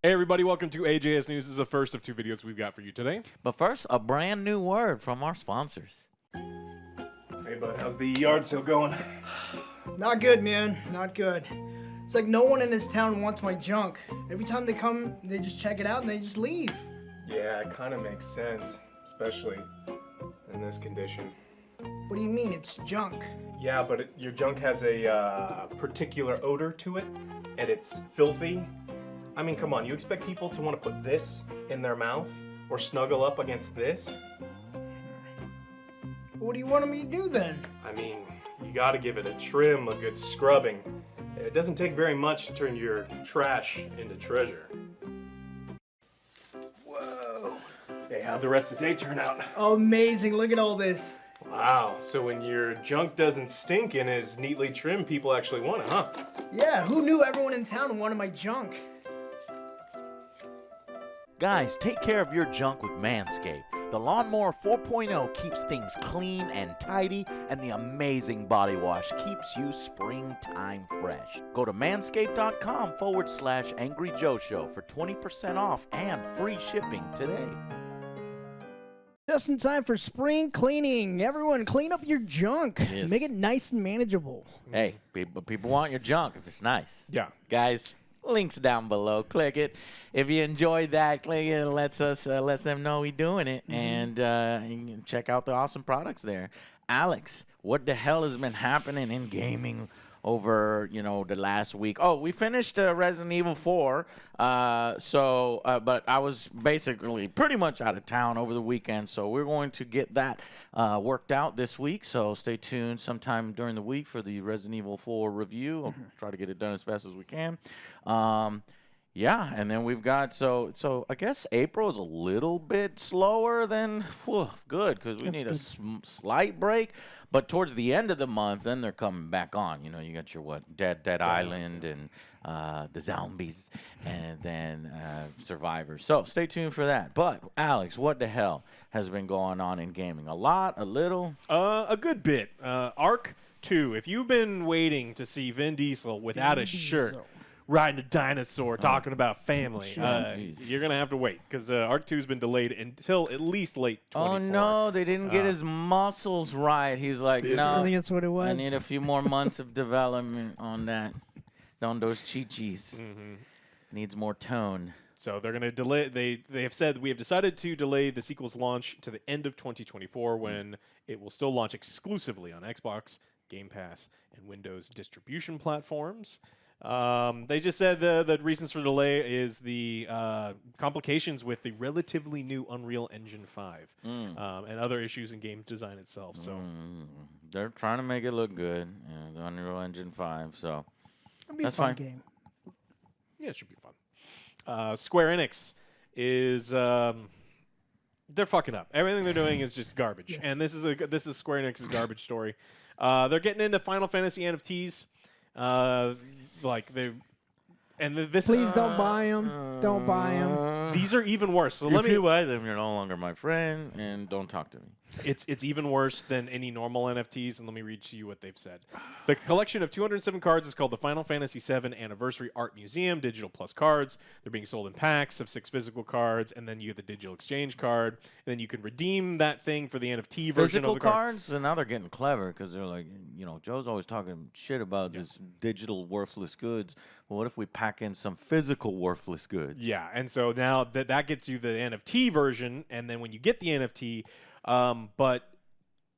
Hey everybody, welcome to AJS News. This is the first of 2 videos we've got for you today. But first, a brand new word from our sponsors. Hey bud, how's the yard sale going? Not good, man. Not good. It's like no one in this town wants my junk. Every time they come, they just check it out and they just leave. Yeah, it kind of makes sense, especially in this condition. What do you mean it's junk? Yeah, but your junk has a particular odor to it, and it's filthy. I mean, come on, you expect people to want to put this in their mouth or snuggle up against this? What do you want me to do then? I mean, you gotta give it a trim, a good scrubbing. It doesn't take very much to turn your trash into treasure. Whoa. Hey, how'd the rest of the day turn out? Amazing. Look at all this. Wow, so when your junk doesn't stink and is neatly trimmed, people actually want it, huh? Yeah, who knew everyone in town wanted my junk? Guys, take care of your junk with Manscaped. The Lawnmower 4.0 keeps things clean and tidy, and the amazing body wash keeps you springtime fresh. Go to manscaped.com/Angry Joe Show for 20% off and free shipping today. Just in time for spring cleaning. Everyone, clean up your junk. Yes. Make it nice and manageable. Hey, people want your junk if it's nice. Yeah. Guys, links down below. Click it. If you enjoyed that, click it. It lets them know we're doing it. And you can check out the awesome products there. Alex, what the hell has been happening in gaming over, the last week? Oh, we finished Resident Evil 4. But I was basically pretty much out of town over the weekend. So we're going to get that worked out this week. So stay tuned sometime during the week for the Resident Evil 4 review. I'll try to get it done as fast as we can. Yeah, and then we've got, so I guess April is a little bit slower than, good, because we need a slight break. But towards the end of the month, then they're coming back on. You got your, Dead Island and the zombies, and then Survivor. So stay tuned for that. But, Alex, what the hell has been going on in gaming? A lot, a little? A good bit. Arc 2, if you've been waiting to see Vin Diesel without a shirt, riding a dinosaur, talking about family, you're going to have to wait, because Arc 2 has been delayed until at least late 24. Oh, no, they didn't get his muscles right. He's like, no. I think that's what it was. I need a few more months of development on that. On those chi-chis. Needs more tone. So they're going to delay. They have said, we have decided to delay the sequel's launch to the end of 2024, when it will still launch exclusively on Xbox, Game Pass, and Windows distribution platforms. They just said the reasons for the delay is the complications with the relatively new Unreal Engine 5 and other issues in game design itself. So they're trying to make it look good, the Unreal Engine 5. So It'll be that's a fun fine. game. yeah, it should be fun. Square Enix is they're fucking up. Everything they're doing is just garbage, and this is Square Enix's garbage story. They're getting into Final Fantasy NFTs. Please don't buy them. Don't buy them. These are even worse. So If you buy them, you're no longer my friend, and don't talk to me. It's even worse than any normal NFTs, and let me read to you what they've said. The collection of 207 cards is called the Final Fantasy VII Anniversary Art Museum Digital Plus cards. They're being sold in packs of 6 physical cards, and then you get the digital exchange card, and then you can redeem that thing for the NFT version of the card. Cards, and now they're getting clever, because they're like, Joe's always talking shit about this digital worthless goods. Well, what if we pack in some physical worthless goods? Yeah, and so now that gets you the NFT version, and then when you get the NFT, but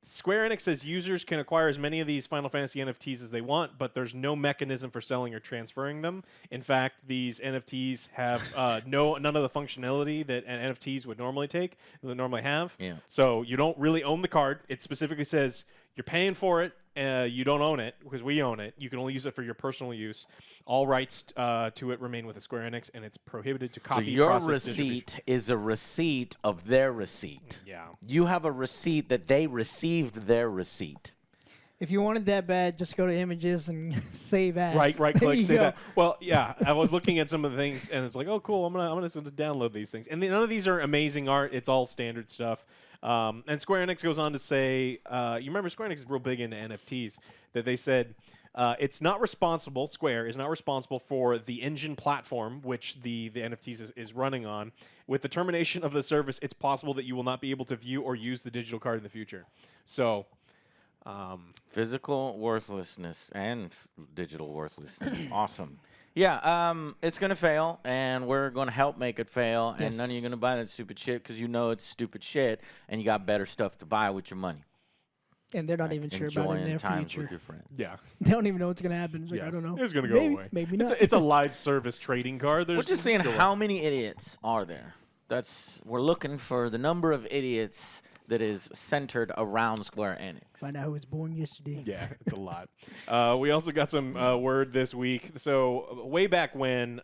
Square Enix says users can acquire as many of these Final Fantasy NFTs as they want, but there's no mechanism for selling or transferring them. In fact, these NFTs have none of the functionality that NFTs would normally have. Yeah. So you don't really own the card. It specifically says you're paying for it. You don't own it because we own it. You can only use it for your personal use. All rights to it remain with the Square Enix, and it's prohibited to copy. So your process, receipt is a receipt of their receipt. Yeah. You have a receipt that they received their receipt. If you want it that bad, just go to images and save as. Right There click, you save go. that. Well, yeah, I was looking at some of the things, and it's like, oh, cool. I'm gonna just download these things, and none of these are amazing art. It's all standard stuff. And Square Enix goes on to say, you remember Square Enix is real big into NFTs. That they said it's not responsible. Square is not responsible for the engine platform which the NFTs is running on. With the termination of the service, it's possible that you will not be able to view or use the digital card in the future. So, Physical worthlessness and digital worthlessness. Awesome. Yeah, it's going to fail, and we're going to help make it fail, and none of you are going to buy that stupid shit because you know it's stupid shit, and you got better stuff to buy with your money. And they're not even sure about it in their times future. with your friends. yeah. They don't even know what's going to happen. It's like, I don't know. It's going to go maybe, away. Maybe not. It's a live service trading card. We're just saying how many idiots are there? We're looking for the number of idiots that is centered around Square Enix. Find out who was born yesterday. Yeah, it's a lot. We also got some word this week. So way back when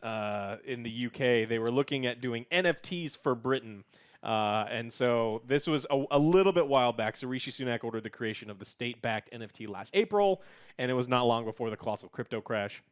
in the UK, they were looking at doing NFTs for Britain. And so this was a little bit while back. So Rishi Sunak ordered the creation of the state-backed NFT last April, and it was not long before the colossal crypto crash.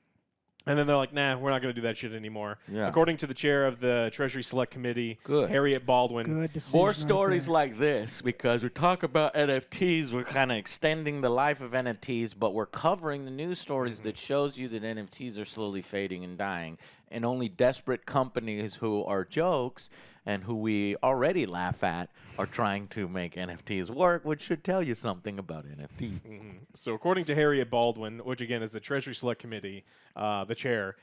And then they're like, nah, we're not going to do that shit anymore. Yeah. According to the chair of the Treasury Select Committee, Good. Harriet Baldwin. Good decision More right stories there. like this because we talk about NFTs. We're kind of extending the life of NFTs, but we're covering the news stories that shows you that NFTs are slowly fading and dying. And only desperate companies who are jokes and who we already laugh at are trying to make NFTs work, which should tell you something about NFTs. So according to Harriet Baldwin, which again is the Treasury Select Committee, the chair,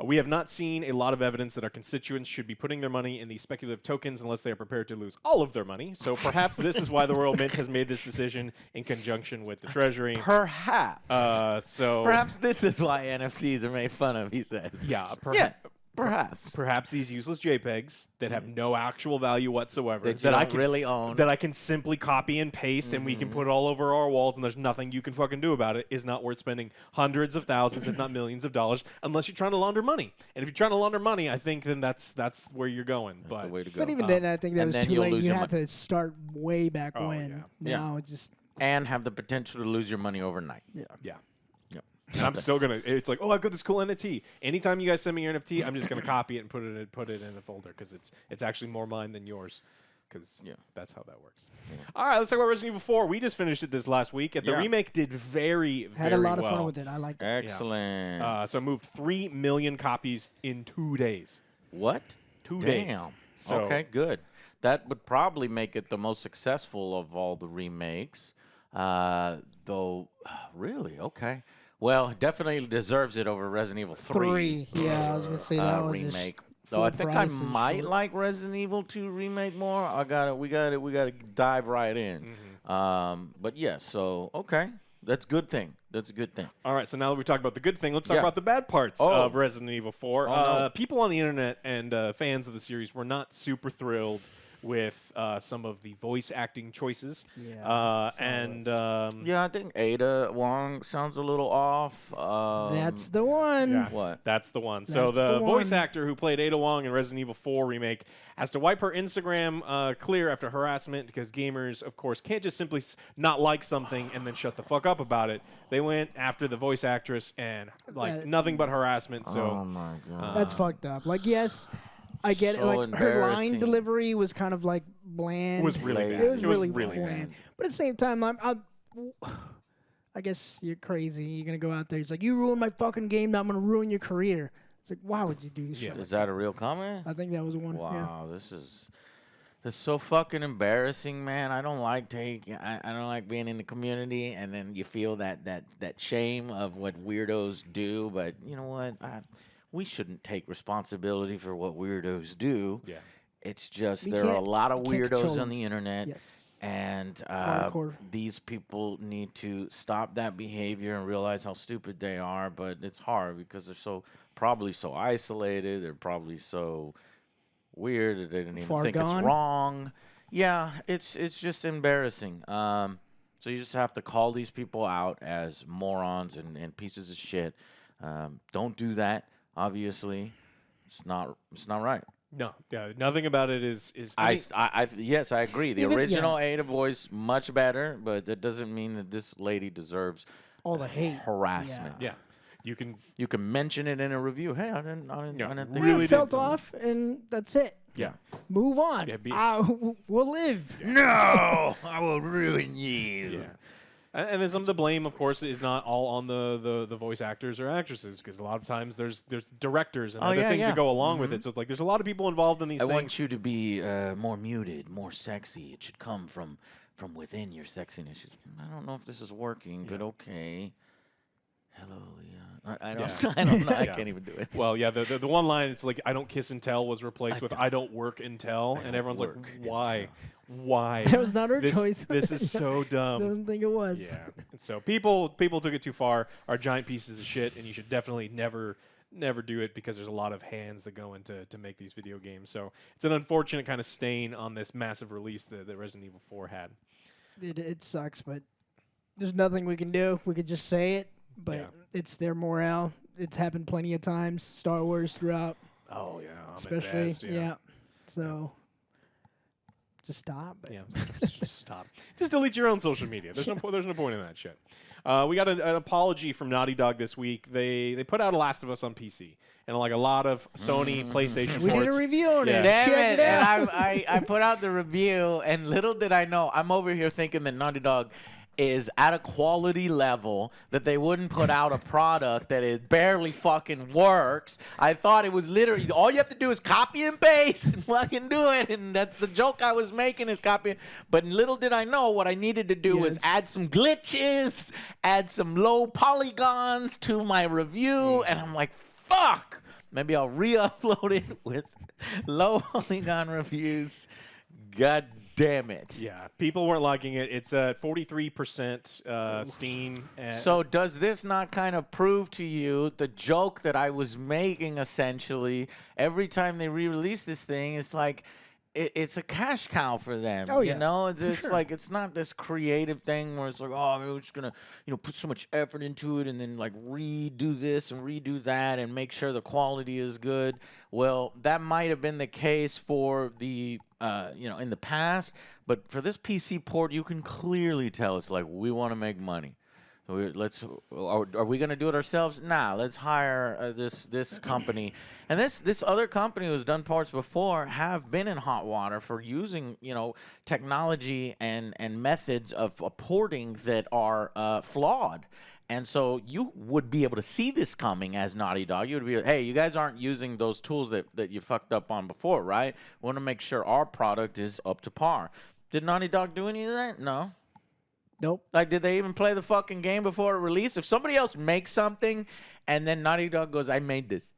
we have not seen a lot of evidence that our constituents should be putting their money in these speculative tokens unless they are prepared to lose all of their money. So perhaps this is why the Royal Mint has made this decision in conjunction with the Treasury. Perhaps. Perhaps this is why NFTs are made fun of, he says. Yeah, Perhaps. Perhaps these useless JPEGs that have no actual value whatsoever That you I don't can really own. that I can simply copy and paste and we can put all over our walls and there's nothing you can fucking do about it is not worth spending hundreds of thousands, if not millions of dollars, unless you're trying to launder money. And if you're trying to launder money, I think then that's where you're going. That's the way to go. But even then, I think that and was then too you'll late. lose You your had money. to start way back Oh, when. Yeah. Now it just... And have the potential to lose your money overnight. Yeah. Yeah. Yep. And I'm still gonna. It's like, oh, I got this cool NFT. Anytime you guys send me your NFT, I'm just gonna copy it and put it in a folder because it's actually more mine than yours. Because that's how that works. All right, let's talk about Resident Evil 4. We just finished it this last week. The remake did very Had a lot of well. fun with it. I liked it. Excellent. So it moved 3 million copies in 2 days. What? 2 Damn. days. So, Okay, good. That would probably make it the most successful of all the remakes. Though, really? Okay. Well, it definitely deserves it over Resident Evil 3. Yeah, I was gonna say that was remake. Just Though I full think I price and might full- like Resident Evil 2 remake more. We got to dive right in. But yeah, so okay. That's a good thing. That's a good thing. all right, so now that we talked about the good thing, let's talk Yeah. about the bad parts Oh. of Resident Evil 4. No. People on the internet and fans of the series were not super thrilled with some of the voice acting choices. Yeah, Yeah, I think Ada Wong sounds a little off. That's the one. Yeah. What? That's the one. So That's the the voice one. actor who played Ada Wong in Resident Evil 4 remake has to wipe her Instagram clear after harassment because gamers, of course, can't just simply not like something and then shut the fuck up about it. They went after the voice actress and nothing but harassment. So Oh my god. That's fucked up. Like, yes, I get it. So Like, her line embarrassing. delivery was kind of like bland. it was really Lazy. bad. It was really bad. bland. But at the same time, I guess you're crazy. You're gonna go out there. It's like, you ruined my fucking game. Now I'm gonna ruin your career. It's like, why would you do shit? Is that a real comment? I think that was one. Yeah. Wow, this is so fucking embarrassing, man. I don't like I don't like being in the community, and then you feel that shame of what weirdos do. But you know what? We shouldn't take responsibility for what weirdos do. Yeah. It's just We there are a can't- lot of can't control weirdos on them. the internet. Yes. And Hardcore. these people need to stop that behavior and realize how stupid they are. But it's hard because they're probably so isolated. They're probably so weird that they didn't even Far think gone. it's wrong. Yeah, it's just embarrassing. So you just have to call these people out as morons and pieces of shit. Don't do that. Obviously, it's not right. No, yeah, nothing about it is. Yes, I agree. The Even- original Ada voice much better, but that doesn't mean that this lady deserves All the hate. harassment. yeah, you can. You can mention it in a review. Hey, I didn't think really It felt didn't- off, and that's it. Yeah, Move on. Yeah, We'll live. No, I will ruin you. yeah. And then some of the blame, of course, is not all on the voice actors or actresses, because a lot of times there's directors and other things that go along with it. So it's like there's a lot of people involved in these I things. want you to be more muted, more sexy. It should come from within your sexiness. I don't know if this is working, but okay. Hello, Leon. I don't. I don't know. I can't even do it. Well, yeah, the one line, it's like, I don't kiss and tell was replaced with I don't work and tell, and everyone's like, why? Why? That was not our choice. This is so dumb. I don't think it was. Yeah. And so people took it too far, are giant pieces of shit, and you should definitely never do it, because there's a lot of hands that go into to make these video games. So it's an unfortunate kind of stain on this massive release that Resident Evil 4 had. It sucks, but there's nothing we can do. We could just say it, but it's their morale. It's happened plenty of times. Star Wars throughout. Oh yeah, especially yeah. So just stop. Yeah, just stop. Just delete your own social media. There's no point in that shit. We got an apology from Naughty Dog this week. They put out a Last of Us on PC, and like a lot of Sony, PlayStation. We did a review on it. Damn Check it! out. And I put out the review, and little did I know, I'm over here thinking that Naughty Dog is at a quality level that they wouldn't put out a product that it barely fucking works. I thought it was literally all you have to do is copy and paste and fucking do it, and that's the joke I was making, is copying. But little did I know what I needed to do was add some glitches, add some low polygons to my review, and I'm like, fuck, maybe I'll re-upload it with low polygon reviews. God damn it. Yeah, people weren't liking it. It's 43% Steam. So does this not kind of prove to you the joke that I was making, essentially? Every time they re-release this thing, it's like it's a cash cow for them. Oh, yeah. You know, it's sure. like it's not this creative thing where it's like, oh, we're just gonna, put so much effort into it and then like redo this and redo that and make sure the quality is good. Well, that might have been the case for the in the past, but for this PC port, you can clearly tell it's like, we want to make money. Are we going to do it ourselves? Nah, let's hire this company. And this other company who's done parts before have been in hot water for using, technology and methods of porting that are flawed. And so you would be able to see this coming as Naughty Dog. You would be like, hey, you guys aren't using those tools that you fucked up on before, right? We want to make sure our product is up to par. Did Naughty Dog do any of that? No. Nope. Like, did they even play the fucking game before it released? If somebody else makes something and then Naughty Dog goes, I made this.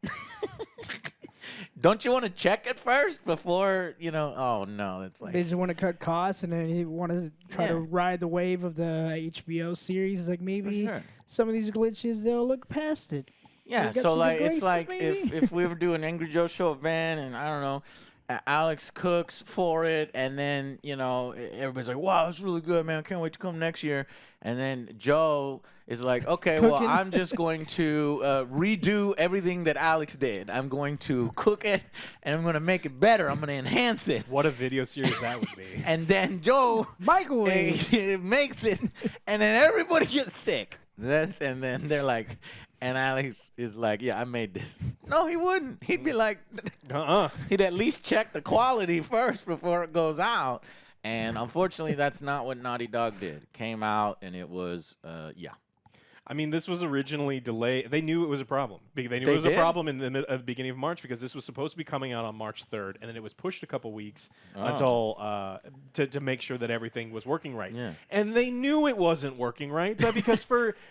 Don't you want to check it first before, oh, no. It's like, they just want to cut costs, and then you want to try to ride the wave of the HBO series. Like, maybe some of these glitches, they'll look past it. Yeah, so like it's like if we were doing an Angry Joe show event, and I don't know, Alex cooks for it, and then everybody's like, wow, it's really good, man, I can't wait to come next year. And then Joe is like, okay, well, I'm just going to redo everything that Alex did. I'm going to cook it, and I'm going to make it better. I'm going to enhance it. What a video series that would be. And then Joe microwave makes it, and then everybody gets sick. And then they're like, and Alex is like, yeah, I made this. No, he wouldn't. He'd be like, he'd at least check the quality first before it goes out. And unfortunately, that's not what Naughty Dog did. It came out, and it was, I mean, this was originally delayed. They knew it was a problem. They knew it was a problem in the beginning of March, because this was supposed to be coming out on March 3rd, and then it was pushed a couple weeks until to make sure that everything was working right. Yeah. And they knew it wasn't working right, because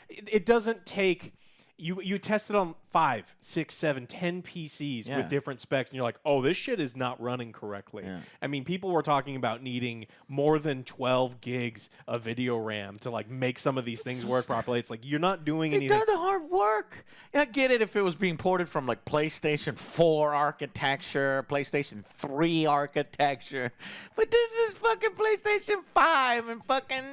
it doesn't take. You test it on 5, 6, 7, 10 PCs with different specs, and you're like, oh, this shit is not running correctly. Yeah. I mean, people were talking about needing more than 12 gigs of video RAM to like make some of these things work properly. It's like, you're not doing They anything. did the hard work. Yeah, I get it if it was being ported from like PlayStation 4 architecture, PlayStation 3 architecture, but this is fucking PlayStation 5 and fucking,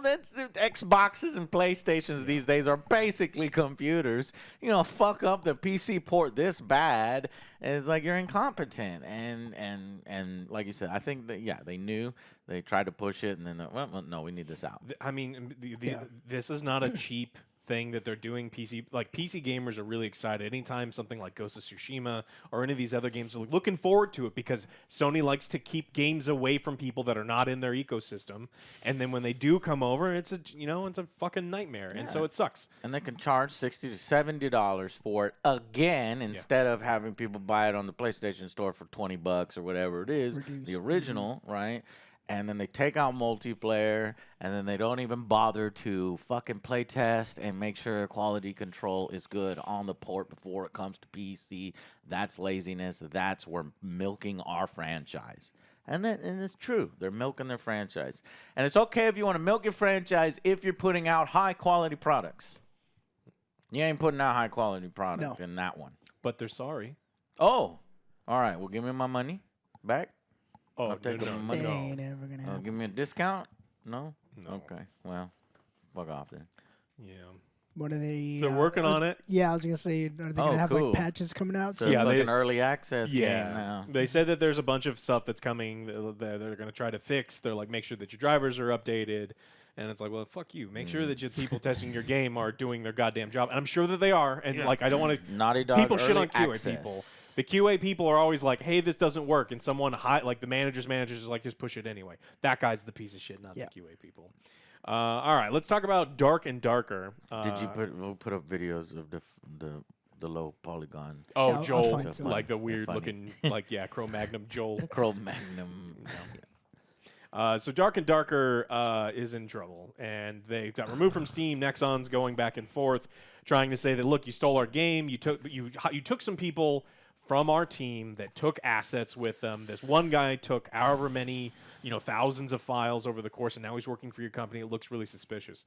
that's Xboxes and PlayStations these days are basically computers. Fuck up the PC port this bad, and it's like you're incompetent. And like you said, I think that they knew. They tried to push it, and then well, no, we need this out. I mean, this is not a cheap thing that they're doing. PC gamers are really excited anytime something like Ghost of Tsushima or any of these other games are looking forward to it, because Sony likes to keep games away from people that are not in their ecosystem, and then when they do come over, it's a fucking nightmare, and so it sucks. And they can charge $60 to $70 for it again, instead of having people buy it on the PlayStation Store for $20 or whatever it is, the original, right? And then they take out multiplayer, and then they don't even bother to fucking play test and make sure quality control is good on the port before it comes to PC. That's laziness. That's where milking our franchise. And it's true. They're milking their franchise. And it's okay if you want to milk your franchise if you're putting out high-quality products. You ain't putting out high-quality product in that one. But they're sorry. Oh, all right. Well, give me my money back. Oh, I'll take no, my money. That ain't ever gonna happen. Give me a discount? No? No. Okay. Well, fuck off then. Yeah. What are they? They're working on it. Yeah, I was gonna say, are they gonna have cool. like patches coming out? So soon? it's like an early access game Yeah, now. they said that there's a bunch of stuff that's coming that they're going to try to fix. They're like, make sure that your drivers are updated, and it's like, well, fuck you. Make sure that your people testing your game are doing their goddamn job, and I'm sure that they are. And like, I don't want to. Naughty Dog People shit early on QA access. people. The QA people are always like, hey, this doesn't work, and someone like the managers is like, just push it anyway. That guy's the piece of shit, not the QA people. All right, let's talk about Dark and Darker. Did you put up videos of the low polygon? Oh, I'll Joel, find some. like the weird looking, Cro-Magnon Joel. Cro-Magnon. So Dark and Darker is in trouble, and they got removed from Steam. Nexon's going back and forth, trying to say that, look, you stole our game. You took some people from our team that took assets with them. This one guy took however many, thousands of files over the course, and now he's working for your company. It looks really suspicious.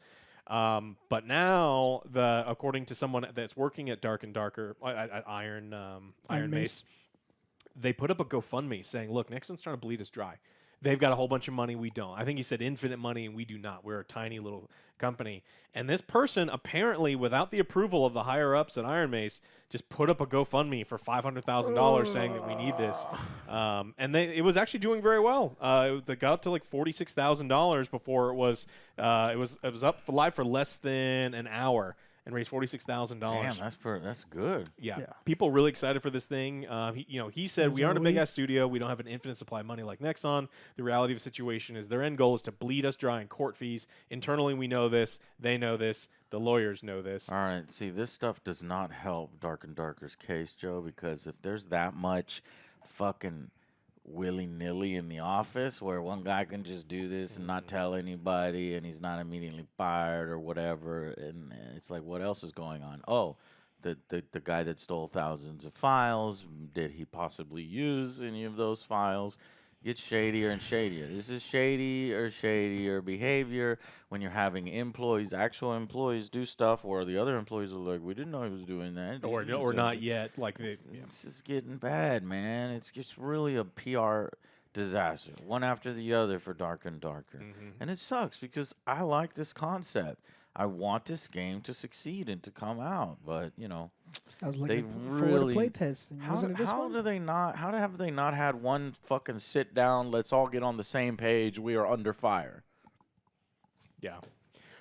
But now, according to someone that's working at Dark and Darker, at Iron Mace, they put up a GoFundMe saying, look, Nexon's trying to bleed us dry. They've got a whole bunch of money. We don't. I think he said infinite money, and we do not. We're a tiny little company. And this person, apparently, without the approval of the higher-ups at Iron Mace, just put up a GoFundMe for $500,000 saying that we need this. And it was actually doing very well. They got up to like $46,000 before it was up for live for less than an hour. And raised $46,000. Damn, that's good. Yeah, people really excited for this thing. He said we aren't a big ass studio. We don't have an infinite supply of money like Nexon. The reality of the situation is their end goal is to bleed us dry in court fees. Internally, we know this. They know this. The lawyers know this. All right. See, this stuff does not help Dark and Darker's case, Joe, because if there's that much fucking willy-nilly in the office where one guy can just do this and not tell anybody and he's not immediately fired or whatever, and it's like, what else is going on? Oh, the guy that stole thousands of files, did he possibly use any of those files? Gets shadier and shadier. This is shadier behavior when you're having actual employees do stuff where the other employees are like, we didn't know he was doing that. Or not yet. It's just getting bad, man. It's just really a PR disaster, one after the other for Dark and Darker. And it sucks because I like this concept. I want this game to succeed and to come out, but I was they looking really forward to play testing. How Wasn't it this one? have they not had one fucking sit down? Let's all get on the same page. We are under fire. Yeah.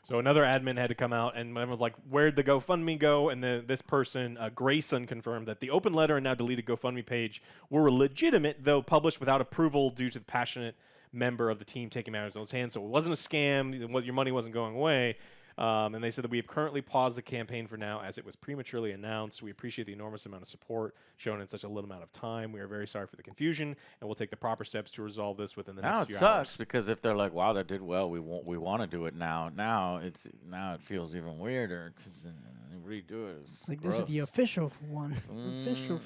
So another admin had to come out and was like, where'd the GoFundMe go? And this person, Grayson, confirmed that the open letter and now deleted GoFundMe page were legitimate, though published without approval due to the passionate member of the team taking matters in his hands. So it wasn't a scam. Your money wasn't going away. And they said that we have currently paused the campaign for now as it was prematurely announced. We appreciate the enormous amount of support shown in such a little amount of time. We are very sorry for the confusion, and we'll take the proper steps to resolve this within the next few hours. Now it sucks because if they're like, wow, that did well, we want to do it now. Now it feels even weirder because they redo it. It's like this is the official one. Official.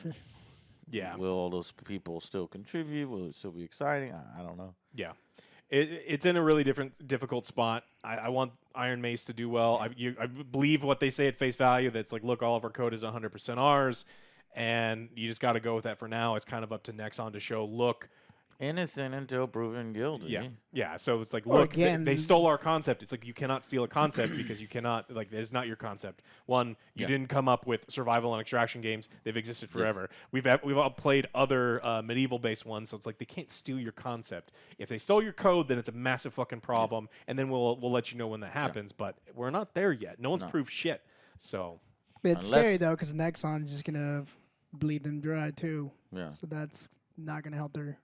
Yeah. Will all those people still contribute? Will it still be exciting? I don't know. Yeah. It's in a really difficult spot. I want Iron Mace to do well. I believe what they say at face value. That's like, look, all of our code is 100% ours, and you just got to go with that for now. It's kind of up to Nexon to show, look, innocent until proven guilty. Yeah. So it's like, Well, look, again- they stole our concept. It's like you cannot steal a concept because you cannot, like, that is not your concept. One, you didn't come up with survival and extraction games. They've existed forever. We've all played other medieval-based ones, so it's like they can't steal your concept. If they stole your code, then it's a massive fucking problem, and then we'll let you know when that happens. But we're not there yet. No one's proved shit. So It's scary though, because Nexon is just gonna bleed them dry too. Yeah. So that's not gonna help their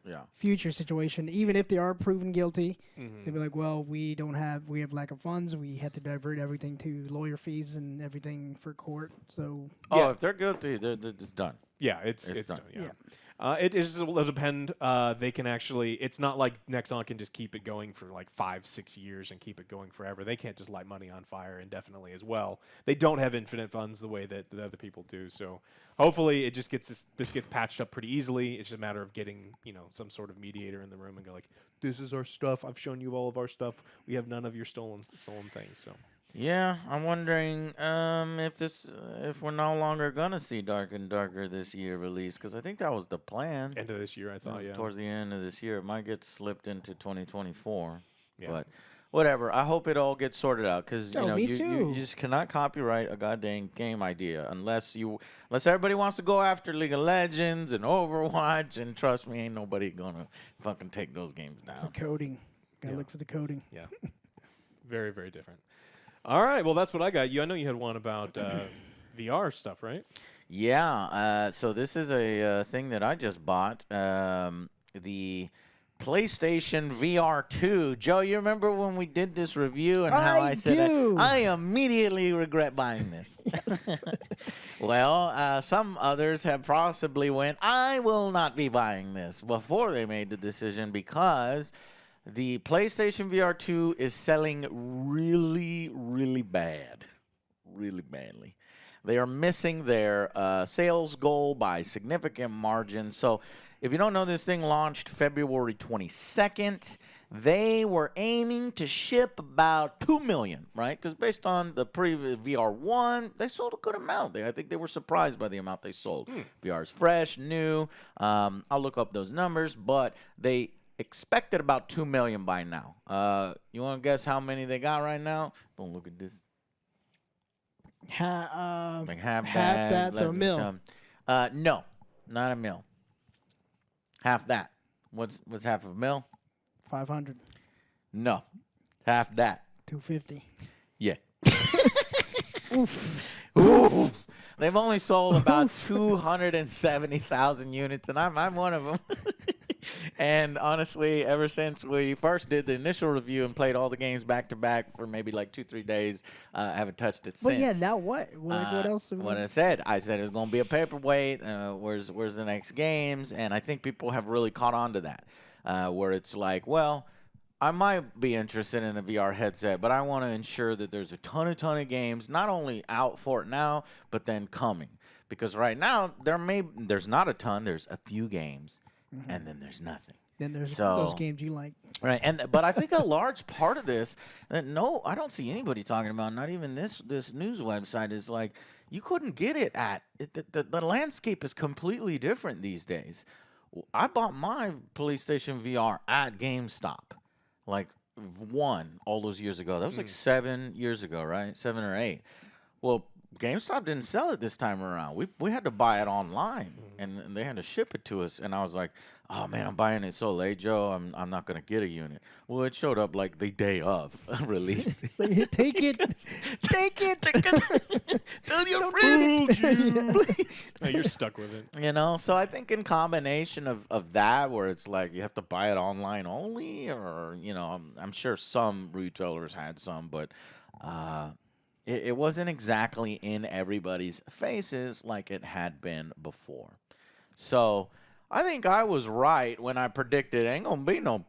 Yeah. future situation. Even if they are proven guilty, they'll be like, "Well, we have lack of funds. We had to divert everything to lawyer fees and everything for court." So Oh, if they're guilty, it's done. yeah, it's done. done. It just will depend. They can actually. It's not like Nexon can just keep it going for like 5-6 years and keep it going forever. They can't just light money on fire indefinitely as well. They don't have infinite funds the way that the other people do. So hopefully, it just gets this gets patched up pretty easily. It's just a matter of getting some sort of mediator in the room and go like, "This is our stuff. I've shown you all of our stuff. We have none of your stolen things." So. Yeah, I'm wondering if we're no longer gonna see Dark and Darker this year release, because I think that was the plan. End of this year, I thought. Yeah. Towards the end of this year, it might get slipped into 2024. Yeah. But whatever. I hope it all gets sorted out, because me you too. just cannot copyright a goddamn game idea unless everybody wants to go after League of Legends and Overwatch. And trust me, ain't nobody gonna fucking take those games down. it's a coding. Gotta look for the coding. Yeah. Very, very different. All right. Well, that's what I got you. I know you had one about VR stuff, right? Yeah. So this is a thing that I just bought. The PlayStation VR2. Joe, you remember when we did this review and how I said I immediately regret buying this? Well, some others have possibly went, I will not be buying this before they made the decision, because the PlayStation VR2 is selling really, really bad. Really badly. They are missing their sales goal by significant margin. So if you don't know, this thing launched February 22nd. They were aiming to ship about 2 million, right? Because based on the previous VR1, they sold a good amount. I think they were surprised by the amount they sold. VR is fresh, new. I'll look up those numbers, but they expected about 2 million by now. You want to guess how many they got right now? Don't look at this. Like half that, so a mil. No, not a mil. Half that. What's half of a mil? 500, No, half that. 250. Yeah. Oof. Oof. They've only sold about 270,000 units, and I'm one of them. And honestly, ever since we first did the initial review and played all the games back to back for maybe like 2-3 days, I haven't touched it But since. yeah, now what? What else? What I said it's going to be a paperweight. Where's the next games? And I think people have really caught on to that, where it's like, well, I might be interested in a VR headset, but I want to ensure that there's a ton of games, not only out for it now, but then coming. Because right now, there's not a ton. There's a few games. And then there's nothing. Then there's those games you like. Right, but I think a large part of this that I don't see anybody talking about, not even this news website, is like you couldn't get it at the landscape is completely different these days. I bought my PlayStation VR at GameStop, like all those years ago. That was like 7 years ago, right? 7 or 8. Well, GameStop didn't sell it this time around. We had to buy it online, and they had to ship it to us. And I was like, "Oh man, I'm buying it so late, Joe. I'm not gonna get a unit." Well, it showed up like the day of release. So you take it, take it. Tell your friends, please. No, you're stuck with it. So I think in combination of that, where it's like you have to buy it online only, or I'm sure some retailers had some, but. It wasn't exactly in everybody's faces like it had been before. So I think I was right when I predicted ain't going to be no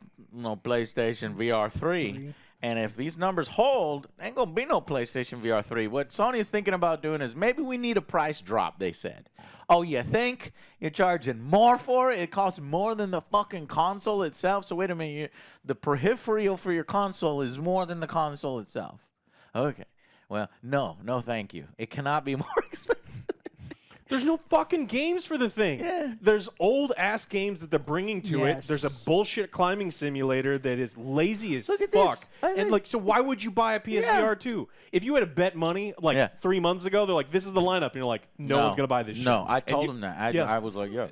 PlayStation VR 3. And if these numbers hold, ain't going to be no PlayStation VR 3. What Sony is thinking about doing is maybe we need a price drop, they said. Oh, you think? You're charging more for it? It costs more than the fucking console itself? So wait a minute. The peripheral for your console is more than the console itself. Okay. Well, no, thank you. It cannot be more expensive. There's no fucking games for the thing. Yeah. There's old ass games that they're bringing to it. There's a Yes. bullshit climbing simulator that is lazy as Look at fuck. this. I And think- like, so why would you buy a PSVR2? If you had to bet money like 3 months ago, they're like, this is the lineup, and you're like, no one's gonna buy this shit. No, I And told you- him that. yeah. I was like, yeah.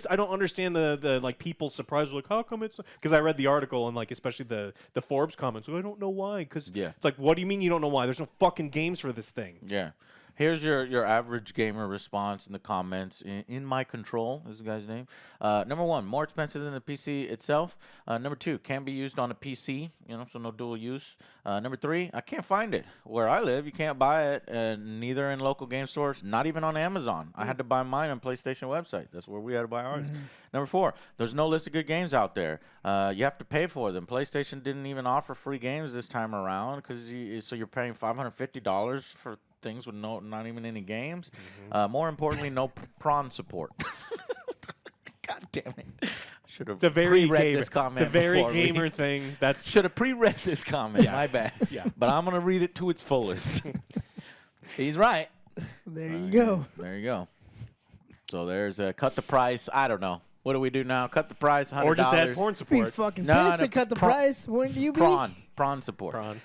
I don't understand the like people's surprise. Like, how come it's? Because I read the article and like especially the Forbes comments. Well, I don't know why. Because it's like, what do you mean you don't know why? There's no fucking games for this thing. Yeah. Here's your average gamer response in the comments. In my control is the guy's name. Number 1, more expensive than the PC itself. Number 2, can be used on a PC, so no dual use. Number 3, I can't find it. Where I live, you can't buy it, neither in local game stores, not even on Amazon. I had to buy mine on PlayStation website. That's where we had to buy ours. Number 4, there's no list of good games out there. You have to pay for them. PlayStation didn't even offer free games this time around so you're paying $550 for things with not even any games. More importantly, no prawn support. God damn it! Should have pre-read this comment. It's a very before gamer thing. That's should have pre-read this comment. My bad. Yeah. But I'm gonna read it to its fullest. He's right. There you go. There you go. So there's a cut the price. I don't know. What do we do now? Cut the price, $100. or just add porn Be support. fucking No, pissed no, to cut the price. Wouldn't you be? Prawn support. Prawn.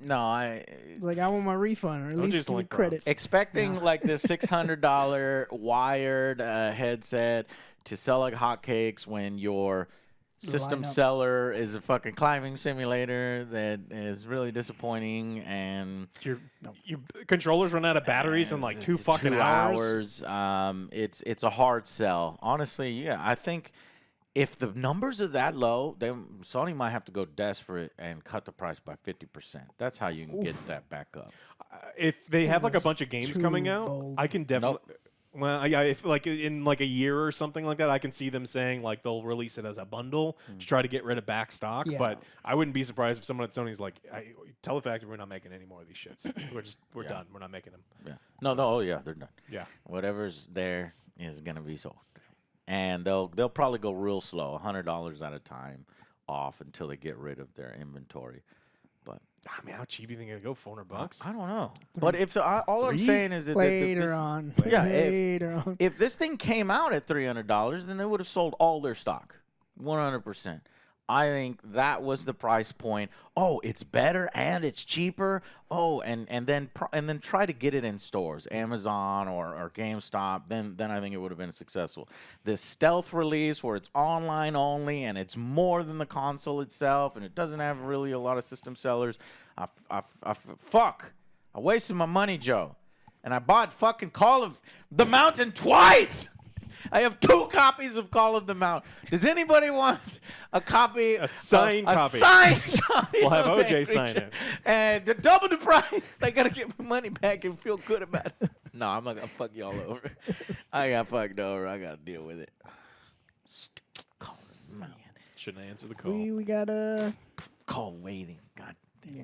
No, Like, I want my refund, or at Don't least just give me like prawns. credit. expecting like the $600 wired headset to sell like hotcakes when your system lineup. seller is a fucking climbing simulator that is really disappointing, and Your controllers run out of batteries in like two it's fucking 2 hours. It's a hard sell. Honestly, yeah, I think if the numbers are that low, then Sony might have to go desperate and cut the price by 50%. That's how you can get that back up. If they have like a That's bunch of games too coming out, bold. I can definitely. Well, yeah, if like in like a year or something like that, I can see them saying like they'll release it as a bundle to try to get rid of back stock. Yeah. But I wouldn't be surprised if someone at Sony's like, tell the factory we're not making any more of these shits. We're done. We're not making them. Yeah. No, yeah, they're done. Yeah. Whatever's there is gonna be sold, and they'll probably go real slow, $100 at a time off until they get rid of their inventory. But I mean, how cheap you think it'll go? $400? I don't know. But if all I'm Three? saying is that Later this, on. Yeah, Later on. if this thing came out at $300, then they would have sold all their stock, 100%. I think that was the price point. Oh, it's better and it's cheaper. Oh, and then try to get it in stores, Amazon or GameStop. Then I think it would have been successful. This stealth release where it's online only and it's more than the console itself, and it doesn't have really a lot of system sellers. Fuck! I wasted my money, Joe, and I bought fucking Call of the Mountain twice. I have 2 copies of Call of the Mountain. Does anybody want a copy? A signed copy. A signed copy. We'll have of OJ Angry sign Joe. it. And to double the price, I gotta get my money back and feel good about it. No, I'm not gonna fuck y'all over. I got fucked over. I gotta deal with it. Call of the Mountain. Shouldn't I answer the call? We got Call waiting. God damn. yeah.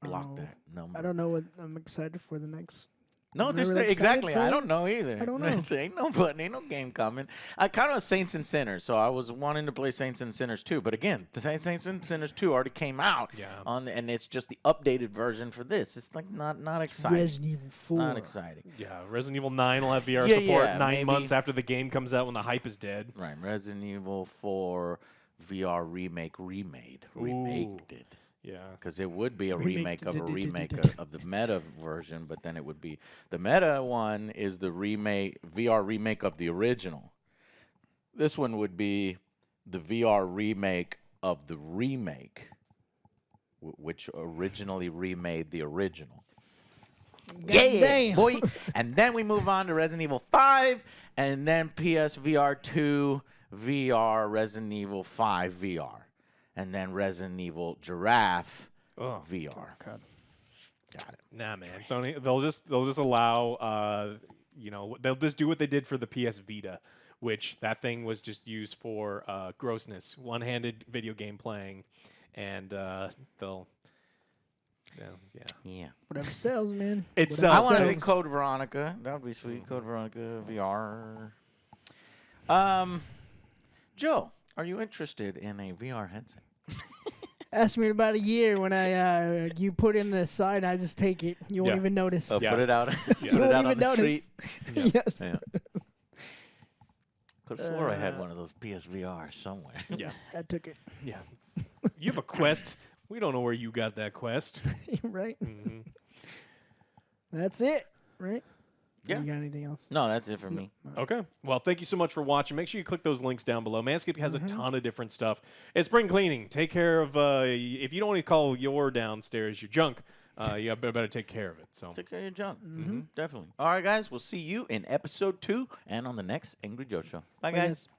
Block Oh, that number. I don't know what I'm excited for the next. No, I'm there's really excited exactly. for I it. don't know either. I don't know. Ain't no button, ain't no game coming. I kind of Saints and Sinners, so I was wanting to play Saints and Sinners 2. But again, the Saints and Sinners 2 already came out. Yeah. And it's just the updated version for this. It's like not exciting. Resident Evil 4. Not exciting. Yeah, Resident Evil 9 will have VR Yeah, support yeah, 9 maybe. months after the game comes out when the hype is dead. Right. Resident Evil 4 VR remaked it. Yeah. Because it would be a Remake. remake of a remake of the meta version, but then it would be the meta one is the VR remake of the original. This one would be the VR remake of the remake, which originally remade the original. Damn. Boy! And then we move on to Resident Evil 5, and then PSVR2 VR, Resident Evil 5 VR. And then Resident Evil Giraffe VR. God. Got it. Nah, man. Sony, they'll just allow, they'll just do what they did for the PS Vita, which that thing was just used for grossness, one-handed video game playing, and they'll, Yeah. Whatever sells, man. It Whatever sells. I want to see sells. Code Veronica. That would be sweet. Code Veronica VR. Joe, are you interested in a VR headset? Ask me in about a year when you put in the sign. I just take it. You won't Yeah. even notice. Oh, Yeah. put it out. You Put it won't out on even the notice. street. Yes. Yeah. Could have swore I had one of those PSVR somewhere. Yeah. I took it. Yeah. You have a Quest. We don't know where you got that Quest. Right. hmm That's it. Right. Yeah. You got anything else? No, that's it for me. Okay. Well, thank you so much for watching. Make sure you click those links down below. Manscaped has a ton of different stuff. It's spring cleaning. Take care of, if you don't want to call your downstairs your junk, you better take care of it. So. Take care of your junk. Definitely. All right, guys. We'll see you in episode 2 and on the next Angry Joe Show. Bye, Bye, guys. guys.